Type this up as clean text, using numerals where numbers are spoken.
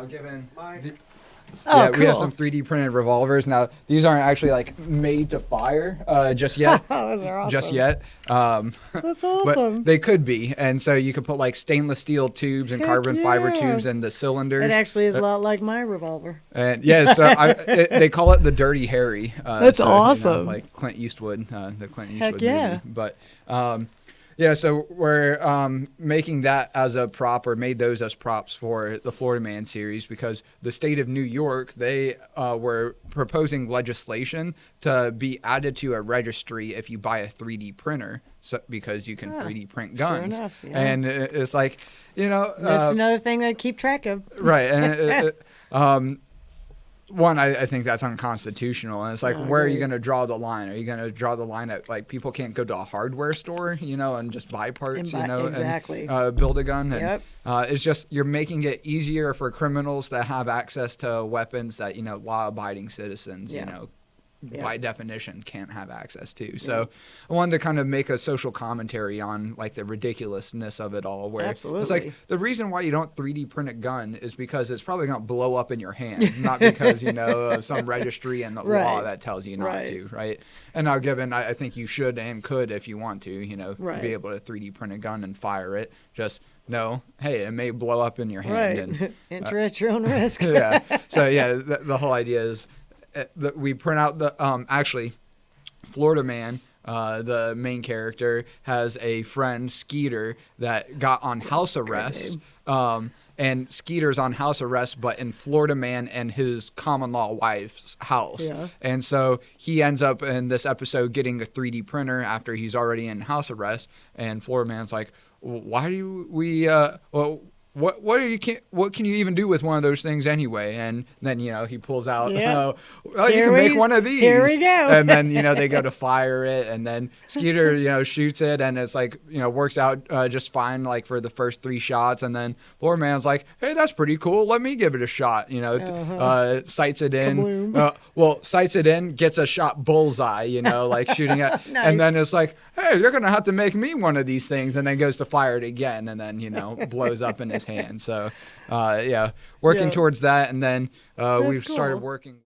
now, given Oh, we have cool. some 3D printed revolvers. Now, these aren't actually like made to fire just yet. Those are awesome. Just yet. That's awesome. But they could be. And so you could put like stainless steel tubes and Heck carbon fiber yeah. tubes in the cylinders. It actually is a lot like my revolver. And yeah, so they call it the Dirty Harry. That's awesome. Like Clint Eastwood, the Clint Heck Eastwood yeah. movie. But yeah, so we're making that as a prop, or made those as props for the Florida Man series, because the state of New York, they were proposing legislation to be added to a registry if you buy a 3D printer, so because you can 3D print guns. Sure enough, yeah. And it's like, That's another thing they keep track of. right. And one, I think that's unconstitutional. And it's like, where are you going to draw the line? Are you going to draw the line at, like, people can't go to a hardware store, and just buy parts, exactly. and build a gun? And Yep. it's just, you're making it easier for criminals to have access to weapons that, law-abiding citizens, by definition can't have access to. So I wanted to kind of make a social commentary on like the ridiculousness of it all, where Absolutely. it's like the reason why you don't 3D print a gun is because it's probably going to blow up in your hand, not because of some registry and the law that tells you not to, right? And now, given I think you should and could, if you want to, be able to 3D print a gun and fire it, just know, hey, it may blow up in your hand. And enter at your own risk. yeah. So yeah, the whole idea is that we print out the actually Florida Man, the main character, has a friend, Skeeter, that got on house arrest. And Skeeter's on house arrest, but in Florida Man and his common law wife's house. Yeah. And so he ends up in this episode getting a 3D printer after he's already in house arrest. And Florida Man's like, why do we what can you even do with one of those things anyway? And then he pulls out, you can make one of these. Here we go. And then they go to fire it, and then Skeeter shoots it, and it's like works out just fine, like for the first 3 shots, and then Florida Man's like, hey, that's pretty cool, let me give it a shot. Sights it in. Sights it in, gets a shot bullseye, like shooting it. Nice. And then it's like, hey, you're gonna have to make me one of these things, and then goes to fire it again, and then blows up in his hand. So working towards that, and then we've started working